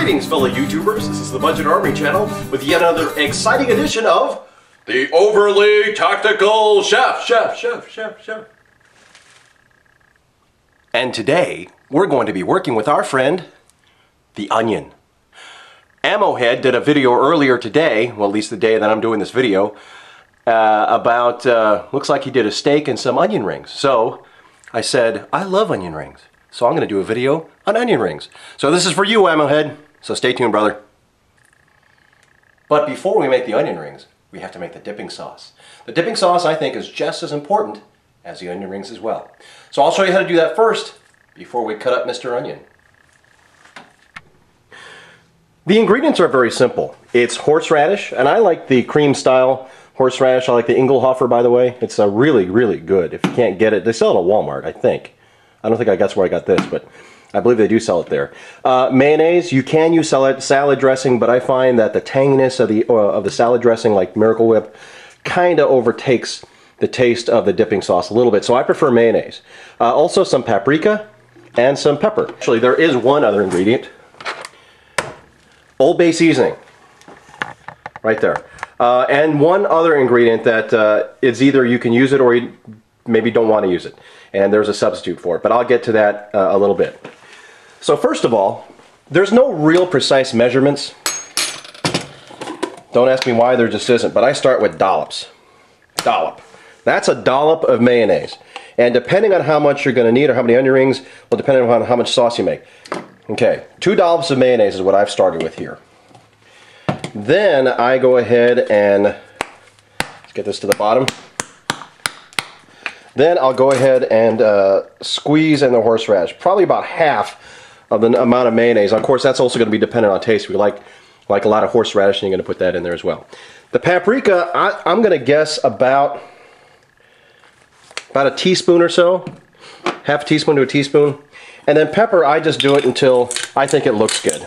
Greetings, fellow YouTubers. This is the Budget Army channel with yet another exciting edition of the Overly Tactical Chef. And today, we're going to be working with our friend, the onion. Ammohead did a video earlier today, well, at least the day that I'm doing this video, about, looks like he did a steak and some onion rings. So, I said, I love onion rings. So I'm going to do a video on onion rings. So this is for you, Ammohead. So stay tuned, brother. But before we make the onion rings, we have to make the dipping sauce. The dipping sauce, I think, is just as important as the onion rings as well. So I'll show you how to do that first before we cut up Mr. Onion. The ingredients are very simple. It's horseradish, and I like the cream style horseradish. I like the Engelhofer, by the way. It's really, really good. If you can't get it, they sell it at Walmart, I think. I don't think that's where I got this, but I believe they do sell it there. Mayonnaise, you can use salad dressing, but I find that the tanginess of the salad dressing, like Miracle Whip, kind of overtakes the taste of the dipping sauce a little bit, so I prefer mayonnaise. Also some paprika and some pepper. Actually, there is one other ingredient. Old Bay seasoning. Right there. And one other ingredient that is either you can use it or you maybe don't want to use it. And there's a substitute for it, but I'll get to that a little bit. So first of all, there's no real precise measurements. Don't ask me why, there just isn't, but I start with dollops. Dollop. That's a dollop of mayonnaise. And depending on how much you're going to need or how many onion rings, will depend on how much sauce you make. Okay, 2 dollops of mayonnaise is what I've started with here. Then I go ahead and, let's get this to the bottom. Then I'll go ahead and squeeze in the horseradish, probably about half of the amount of mayonnaise. Of course, that's also going to be dependent on taste. If you like a lot of horseradish, and you're going to put that in there as well. The paprika, I'm going to guess about a teaspoon or so, half a teaspoon to a teaspoon. And then pepper, I just do it until I think it looks good.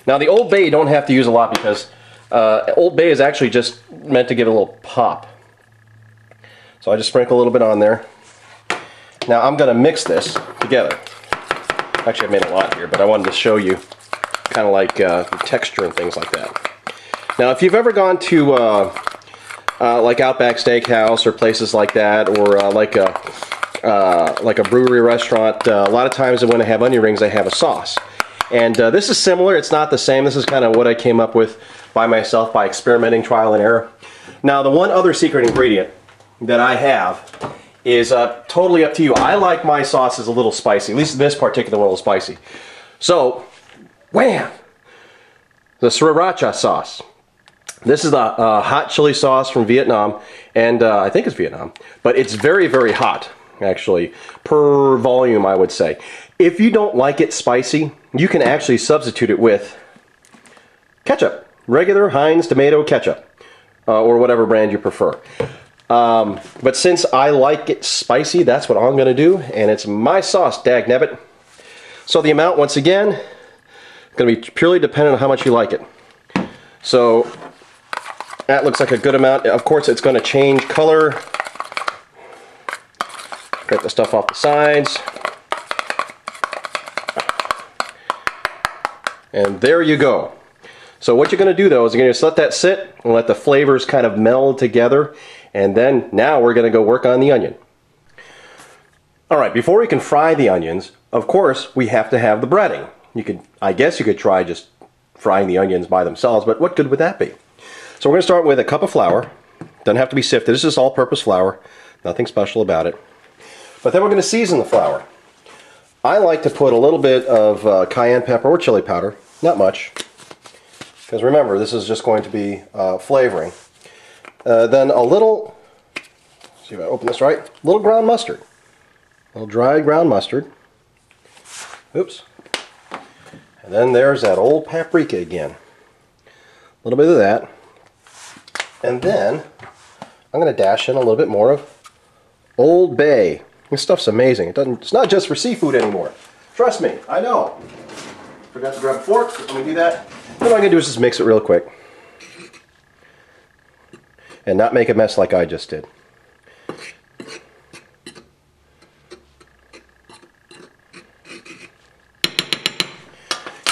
Now the Old Bay you don't have to use a lot because Old Bay is actually just meant to give it a little pop. So I just sprinkle a little bit on there. Now I'm going to mix this together. Actually, I made a lot here, but I wanted to show you kind of like the texture and things like that. Now if you've ever gone to like Outback Steakhouse or places like that, or like a brewery restaurant, a lot of times when they have onion rings, they have a sauce. And this is similar. It's not the same. This is kind of what I came up with by myself by experimenting, trial and error. Now the one other secret ingredient that I have is totally up to you. I like my sauces a little spicy, at least this particular one a little spicy. So, wham! The sriracha sauce. This is the hot chili sauce from Vietnam, and I think it's Vietnam, but it's very, very hot, actually, per volume, I would say. If you don't like it spicy, you can actually substitute it with ketchup. Regular Heinz tomato ketchup, or whatever brand you prefer. But since I like it spicy, that's what I'm going to do, and it's my sauce, dagnabbit. So the amount, once again, is going to be purely dependent on how much you like it. So that looks like a good amount. Of course, it's going to change color. Get the stuff off the sides. And there you go. So what you're going to do though is you're going to just let that sit and let the flavors kind of meld together, and then now we're going to go work on the onion. Alright, before we can fry the onions, of course we have to have the breading. I guess you could try just frying the onions by themselves, but what good would that be? So we're going to start with a cup of flour. Doesn't have to be sifted, this is all-purpose flour. Nothing special about it. But then we're going to season the flour. I like to put a little bit of cayenne pepper or chili powder, not much. Because remember, this is just going to be flavoring. Then a little, see if I open this right, a little ground mustard. A little dried ground mustard. Oops. And then there's that old paprika again. A little bit of that. And then I'm going to dash in a little bit more of Old Bay. This stuff's amazing. It's not just for seafood anymore. Trust me, I know. Forgot to grab a fork. Let me do that. What I'm going to do is just mix it real quick. And not make a mess like I just did.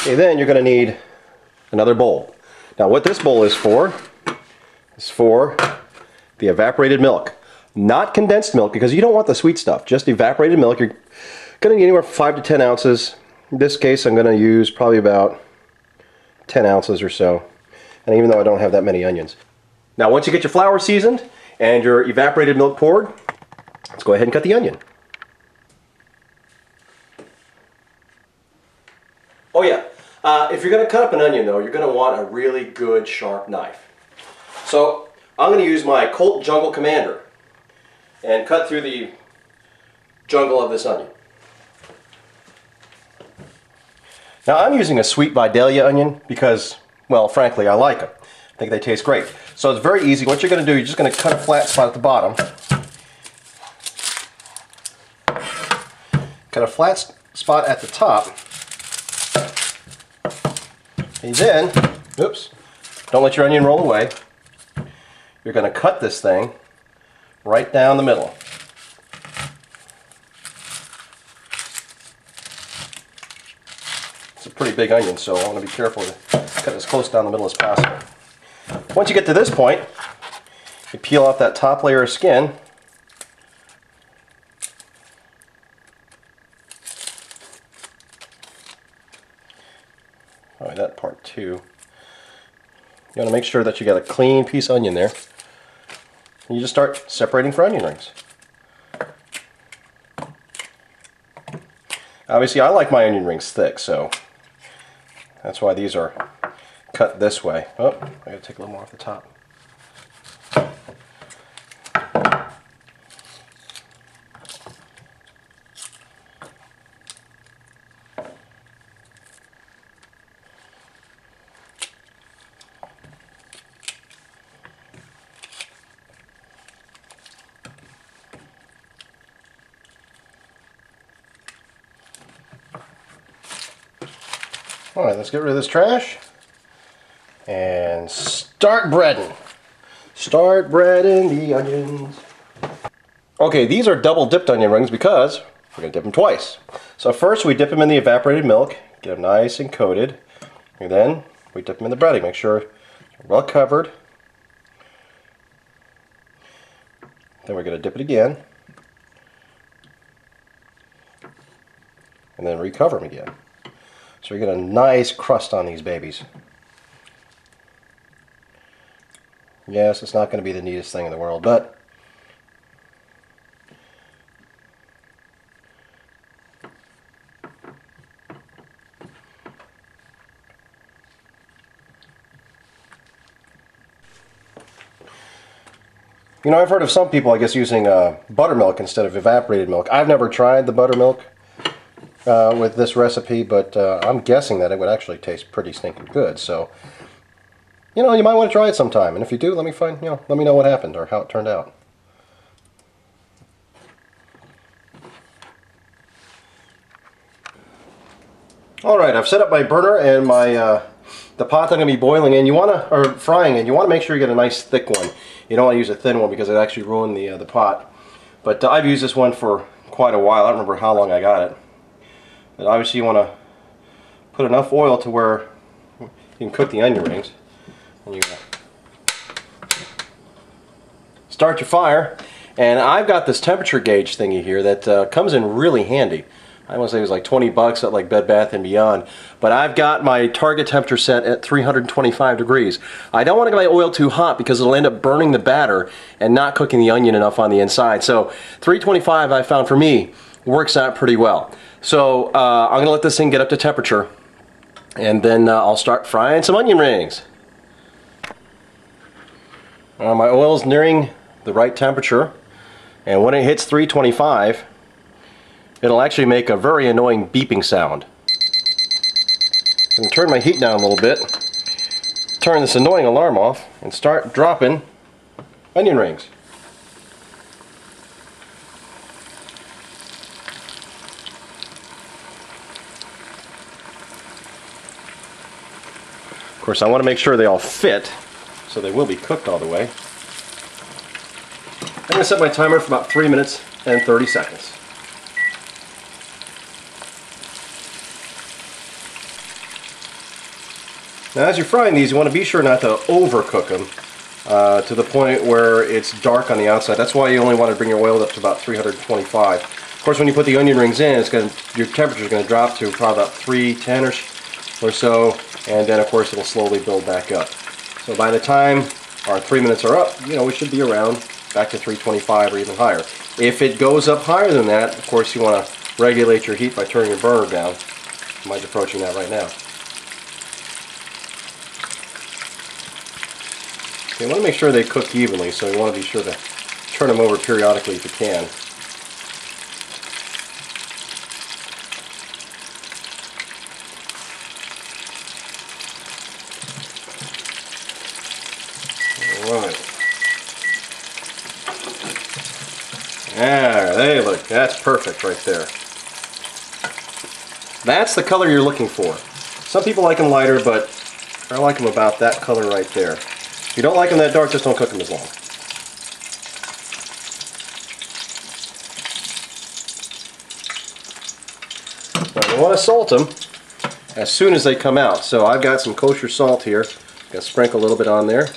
Okay, then you're going to need another bowl. Now what this bowl is for the evaporated milk. Not condensed milk, because you don't want the sweet stuff. Just evaporated milk. You're going to need anywhere from 5 to 10 ounces. In this case, I'm going to use probably about 10 ounces or so. And even though I don't have that many onions. Now once you get your flour seasoned and your evaporated milk poured, let's go ahead and cut the onion. Oh yeah, if you're going to cut up an onion though, you're going to want a really good sharp knife. So I'm going to use my Colt Jungle Commander and cut through the jungle of this onion. Now I'm using a sweet Vidalia onion because, well, frankly, I like them. I think they taste great. So it's very easy. What you're going to do, you're just going to cut a flat spot at the bottom. Cut a flat spot at the top. And then, oops, don't let your onion roll away. You're going to cut this thing right down the middle. It's a pretty big onion, so I want to be careful to cut as close down the middle as possible. Once you get to this point, you peel off that top layer of skin. All right, that part too. You want to make sure that you got a clean piece of onion there. And you just start separating for onion rings. Obviously, I like my onion rings thick, so that's why these are cut this way. Oh, I gotta take a little more off the top. Alright, let's get rid of this trash and start breading. Start breading the onions. Okay, these are double dipped onion rings because we're going to dip them twice. So first we dip them in the evaporated milk, get them nice and coated, and then we dip them in the breading. Make sure they're well covered. Then we're going to dip it again, and then recover them again. So you get a nice crust on these babies. Yes, it's not going to be the neatest thing in the world, but you know, I've heard of some people, I guess, using buttermilk instead of evaporated milk. I've never tried the buttermilk with this recipe, but I'm guessing that it would actually taste pretty stinking good. So, you know, you might want to try it sometime. And if you do, let me know what happened or how it turned out. All right, I've set up my burner and my the pot that I'm going to be boiling in. Frying in. You want to make sure you get a nice thick one. You don't want to use a thin one because it actually ruined the pot. But I've used this one for quite a while. I don't remember how long I got it. But obviously you want to put enough oil to where you can cook the onion rings. And you start your fire. And I've got this temperature gauge thingy here that comes in really handy. I want to say it was like 20 bucks at like Bed Bath & Beyond. But I've got my target temperature set at 325 degrees. I don't want to get my oil too hot because it'll end up burning the batter and not cooking the onion enough on the inside. So 325, I found, for me, works out pretty well. So I'm going to let this thing get up to temperature, and then I'll start frying some onion rings. My oil's nearing the right temperature, and when it hits 325, it'll actually make a very annoying beeping sound. I'm going to turn my heat down a little bit, turn this annoying alarm off, and start dropping onion rings. Of course, I want to make sure they all fit, so they will be cooked all the way. I'm going to set my timer for about 3 minutes and 30 seconds. Now as you're frying these, you want to be sure not to overcook them to the point where it's dark on the outside. That's why you only want to bring your oil up to about 325. Of course, when you put the onion rings in, your temperature is going to drop to probably about 310 or so, and then of course it'll slowly build back up. So by the time our 3 minutes are up, you know, we should be around back to 325 or even higher. If it goes up higher than that, of course you want to regulate your heat by turning your burner down. I might be approaching that right now. You want to make sure they cook evenly, so you want to be sure to turn them over periodically if you can. Alright. There, look, that's perfect right there. That's the color you're looking for. Some people like them lighter, but I like them about that color right there. If you don't like them that dark, just don't cook them as long. Now you want to salt them as soon as they come out. So I've got some kosher salt here. I'm going to sprinkle a little bit on there.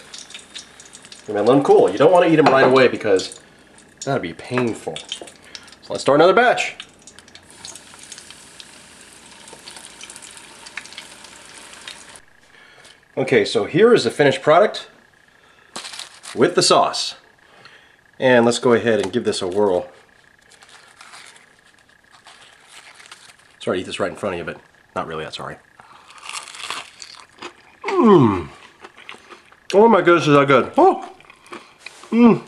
And then let them cool. You don't want to eat them right away because that'd be painful. So let's start another batch. Okay, so here is the finished product with the sauce. And let's go ahead and give this a whirl. Sorry to eat this right in front of you, but not really, that's alright. Mmm. Oh my goodness, is that good. Oh. Mmm.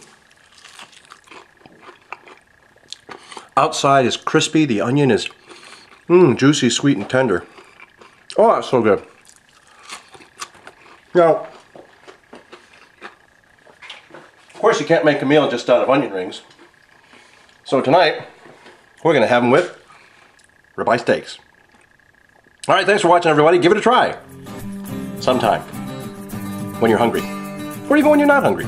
Outside is crispy, the onion is juicy, sweet, and tender. Oh, that's so good. Now, of course you can't make a meal just out of onion rings. So tonight, we're going to have them with ribeye steaks. Alright, thanks for watching everybody. Give it a try sometime when you're hungry. Or even when you're not hungry.